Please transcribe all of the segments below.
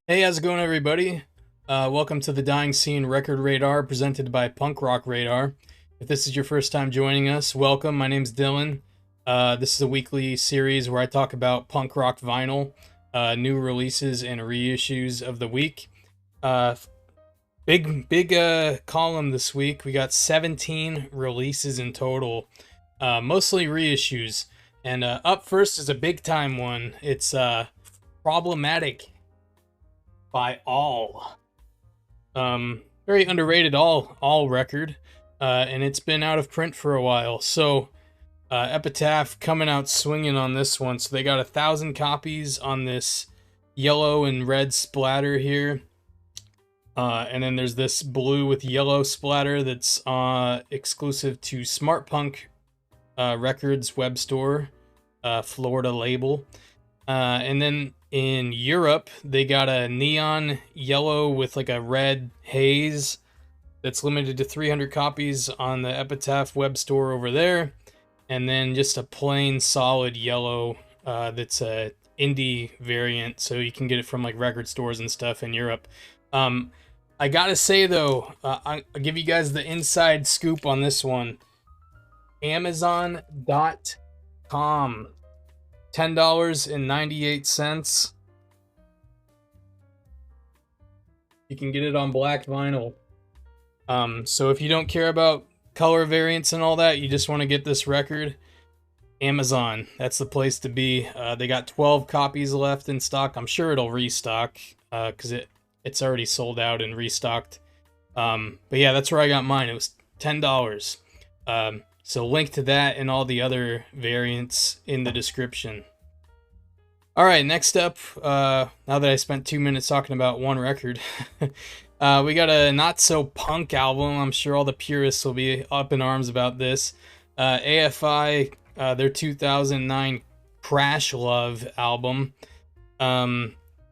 Hey, how's it going, everybody? Welcome to the Dying Scene Record Radar presented by Punk Rock Radar. If this is your first time joining us, welcome. My name's Dylan. This is a weekly series where I talk about punk rock vinyl, new releases and reissues of the week. Uh, big column this week. We got 17 releases in total, mostly reissues. And up first is a big time one. It's Problematic by All. Very underrated all record, and it's been out of print for a while. So Epitaph coming out swinging on this one. So they got 1,000 copies on this yellow and red splatter here, and then there's this blue with yellow splatter that's exclusive to Smart Punk Records web store, Florida label. And then in Europe, they got a neon yellow with like a red haze that's limited to 300 copies on the Epitaph web store over there. And then just a plain solid yellow that's a indie variant, so you can get it from like record stores and stuff in Europe. I gotta say though, I'll give you guys the inside scoop on this one. Amazon.com. $10.98. You can get it on black vinyl. So if you don't care about color variants and all that, you just want to get this record, Amazon, that's the place to be. They got 12 copies left in stock. I'm sure it'll restock because it's already sold out and restocked. But yeah, that's where I got mine. It was $10. So link to that and all the other variants in the description. All right, next up, now that I spent 2 minutes talking about one record, we got a not-so-punk album. I'm sure all the purists will be up in arms about this. AFI, their 2009 Crash Love album.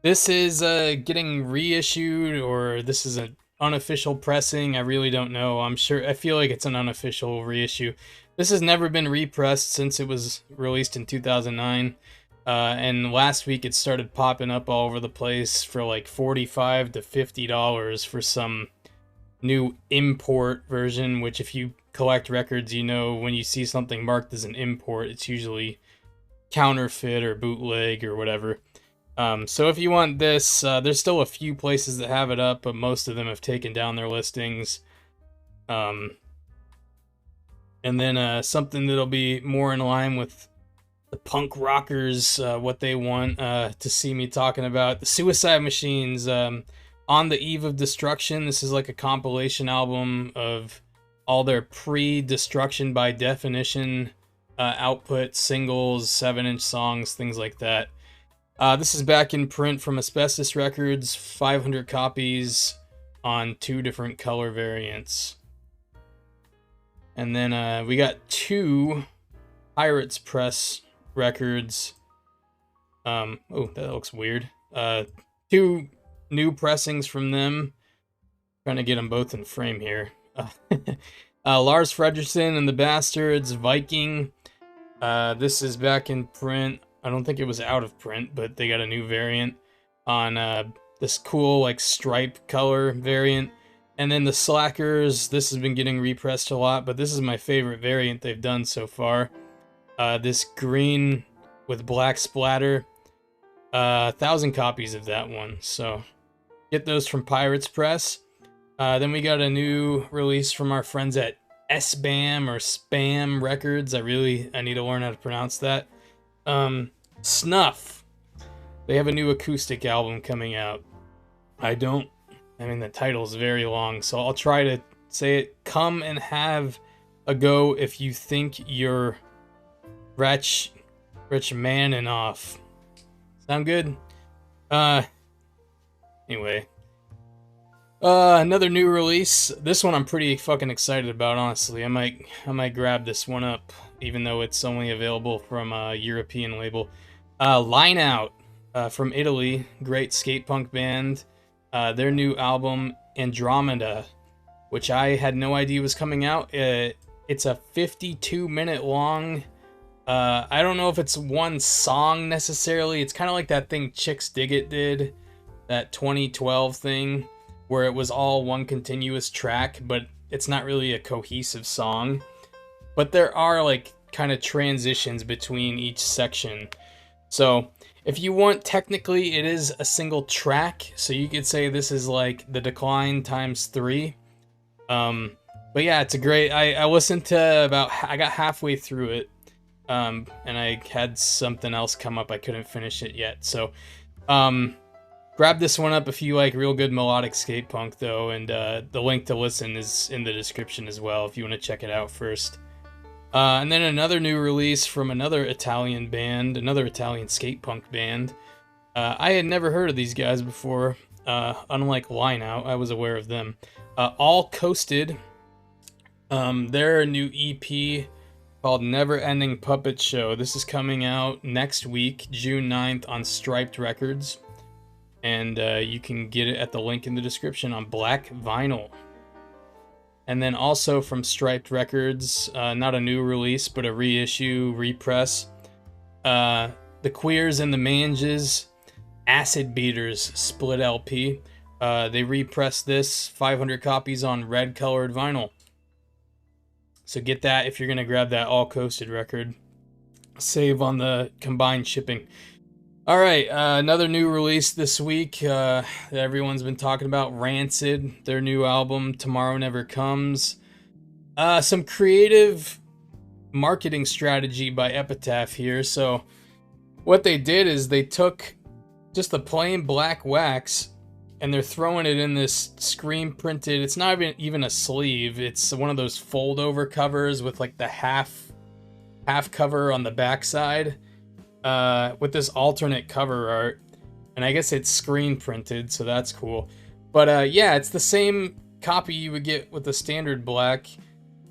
This is getting reissued, or this is an unofficial pressing. I really don't know. I feel like it's an unofficial reissue. This has never been repressed since it was released in 2009. And last week it started popping up all over the place for like $45 to $50 for some new import version, which if you collect records, you know when you see something marked as an import, it's usually counterfeit or bootleg or whatever. So if you want this, there's still a few places that have it up, but most of them have taken down their listings. And then something that'll be more in line with the punk rockers, what they want to see me talking about. The Suicide Machines, On the Eve of Destruction. This is like a compilation album of all their pre-Destruction by Definition output, singles, 7-inch songs, things like that. This is back in print from Asbestos Records, 500 copies on 2 different color variants. And then we got 2 Pirates Press records. Oh, that looks weird. 2 new pressings from them. Trying to get them both in frame here. Lars Frederiksen and the Bastards, Viking. This is back in print. I don't think it was out of print, but they got a new variant on this cool like stripe color variant. And then the Slackers, this has been getting repressed a lot, but this is my favorite variant they've done so far. This green with black splatter. 1,000 copies of that one, so get those from Pirates Press. Then we got a new release from our friends at SBAM or Spam Records. I need to learn how to pronounce that. Snuff. They have a new acoustic album coming out. I mean, the title's very long, so I'll try to say it. Come and have a go if you think you're rich man and off. Sound good? Anyway. Another new release. This one I'm pretty fucking excited about, honestly. I might grab this one up, even though it's only available from a European label. Line Out, from Italy, great skate punk band. Their new album, Andromeda, which I had no idea was coming out. It's a 52-minute long. I don't know if it's one song necessarily. It's kind of like that thing Chicks Dig It did. that 2012 thing where it was all one continuous track, but it's not really a cohesive song. But there are like kind of transitions between each section. So if you want, technically it is a single track, so you could say this is like The Decline times 3. But yeah, it's a great, I listened to I got halfway through it, and I had something else come up, I couldn't finish it yet, so grab this one up if you like real good melodic skate punk though, and the link to listen is in the description as well if you want to check it out first. And then another new release from another Italian band, another Italian skate punk band. I had never heard of these guys before. Unlike Line Out, I was aware of them. All Coasted. Their new EP called Never Ending Puppet Show. This is coming out next week, June 9th, on Striped Records. And you can get it at the link in the description on black vinyl. And then also from Striped Records, not a new release, but a reissue, repress. The Queers and the Manges, Acid Beaters split LP. They repressed this, 500 copies on red colored vinyl. So get that if you're going to grab that All Coasted record. Save on the combined shipping. Alright, another new release this week that everyone's been talking about, Rancid, their new album, Tomorrow Never Comes. Some creative marketing strategy by Epitaph here. So what they did is they took just the plain black wax and they're throwing it in this screen printed, it's not even a sleeve, it's one of those fold over covers with like the half cover on the backside. With this alternate cover art, and I guess it's screen printed, so that's cool. But yeah, it's the same copy you would get with the standard black,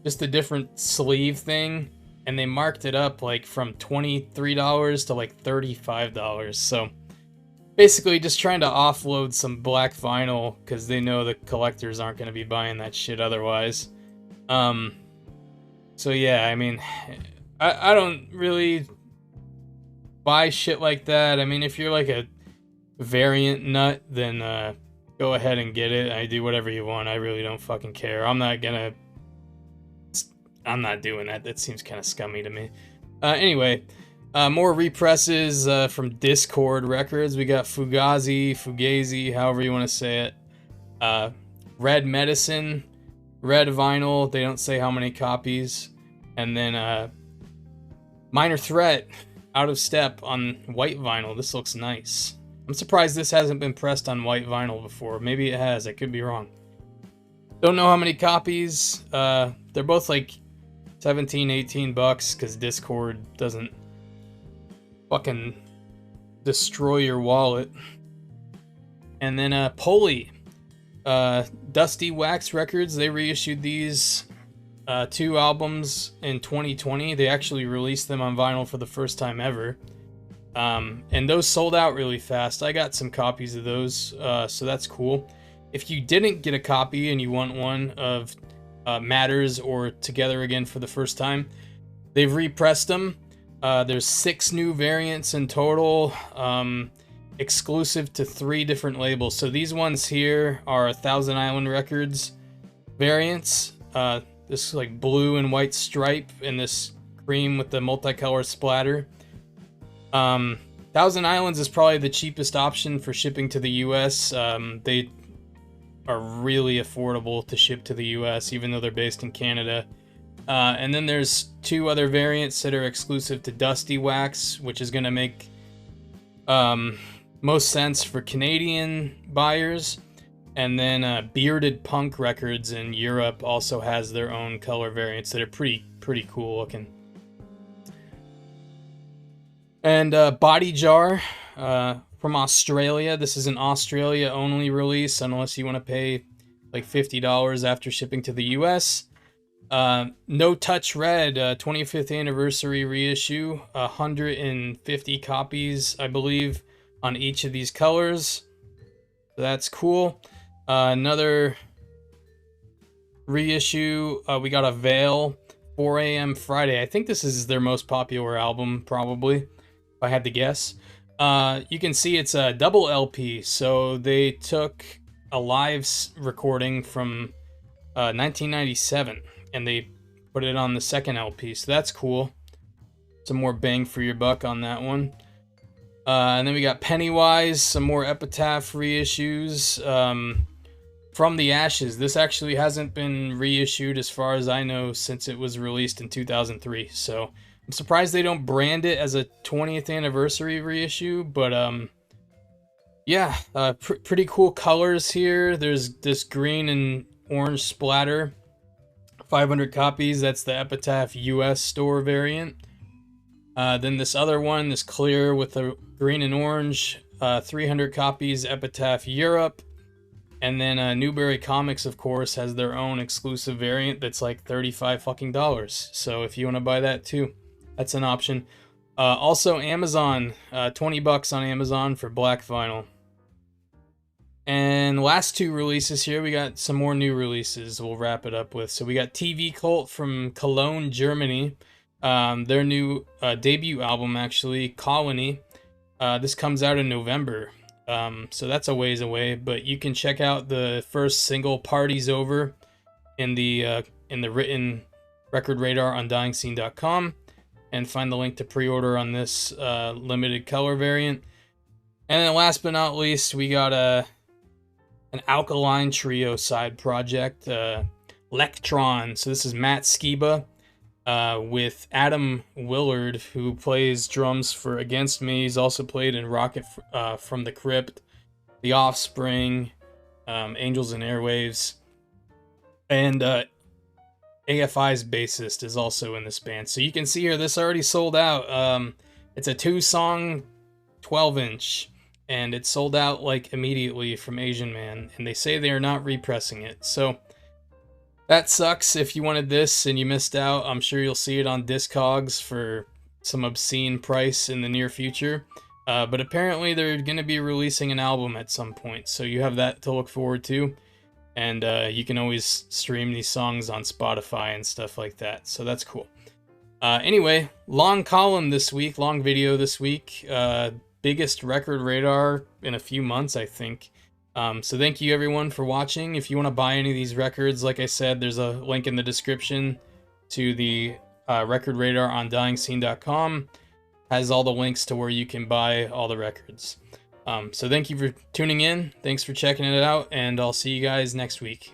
just a different sleeve thing, and they marked it up like from $23 to like $35. So basically just trying to offload some black vinyl because they know the collectors aren't going to be buying that shit otherwise. So yeah, I mean, I don't really buy shit like that. I mean, if you're like a variant nut, then go ahead and get it. I do whatever you want. I really don't fucking care. I'm not doing that. That seems kind of scummy to me. Anyway, more represses from Discord Records. We got Fugazi, however you want to say it. Red Medicine, red vinyl. They don't say how many copies. And then Minor Threat, Out of Step on white vinyl. This looks nice. I'm surprised this hasn't been pressed on white vinyl before. Maybe it has. I could be wrong. Don't know how many copies. They're both like 17, 18 bucks because Discord doesn't fucking destroy your wallet. And then Pulley. Dusty Wax Records. They reissued these 2 albums in 2020. They actually released them on vinyl for the first time ever. And those sold out really fast. I got some copies of those, so that's cool. If you didn't get a copy and you want one of Matters or Together Again for the first time, they've repressed them. There's 6 new variants in total, exclusive to 3 different labels. So these ones here are Thousand Island Records variants. This like blue and white stripe and this cream with the multicolor splatter. Thousand Islands is probably the cheapest option for shipping to the US. They are really affordable to ship to the US, even though they're based in Canada. And then there's 2 other variants that are exclusive to Dusty Wax, which is going to make most sense for Canadian buyers. And then Bearded Punk Records in Europe also has their own color variants that are pretty cool looking. And Body Jar from Australia. This is an Australia only release unless you want to pay like $50 after shipping to the US. No Touch Red 25th anniversary reissue. 150 copies, I believe, on each of these colors. So that's cool. Another reissue, we got a Veil, 4 a.m. Friday. I think this is their most popular album, probably, if I had to guess. You can see it's a double LP, so they took a live recording from 1997 and they put it on the second LP, so that's cool. Some more bang for your buck on that one. And then we got Pennywise, some more Epitaph reissues. From the Ashes, this actually hasn't been reissued as far as I know since it was released in 2003, so I'm surprised they don't brand it as a 20th anniversary reissue, but yeah, pretty cool colors here. There's this green and orange splatter, 500 copies, that's the Epitaph US store variant. Then this other one, this clear with the green and orange, 300 copies, Epitaph Europe. And then Newberry Comics, of course, has their own exclusive variant that's like $35 fucking dollars. So if you want to buy that too, that's an option. Also Amazon, 20 bucks on Amazon for black vinyl. And last two releases here, we got some more new releases we'll wrap it up with. So we got TV Cult from Cologne, Germany. Their new debut album, actually, Colony. This comes out in November. So that's a ways away, but you can check out the first single, Party's Over, in the written record radar on dyingscene.com, and find the link to pre-order on this limited color variant. And then last but not least, we got an Alkaline Trio side project, Lectron. So this is Matt Skiba with Adam Willard, who plays drums for Against Me. He's also played in Rocket from the Crypt, The Offspring, Angels and Airwaves, and AFI's bassist is also in this band. So you can see here, this already sold out. It's a 2-song 12-inch, and it sold out like immediately from Asian Man, and they say they are not repressing it. So that sucks if you wanted this and you missed out. I'm sure you'll see it on Discogs for some obscene price in the near future. But apparently they're going to be releasing an album at some point, so you have that to look forward to. And you can always stream these songs on Spotify and stuff like that, so that's cool. Anyway, long column this week, long video this week. Biggest record radar in a few months, I think. So thank you everyone for watching. If you want to buy any of these records, like I said, there's a link in the description to the record radar on dyingscene.com. Has all the links to where you can buy all the records. So thank you for tuning in. Thanks for checking it out, and I'll see you guys next week.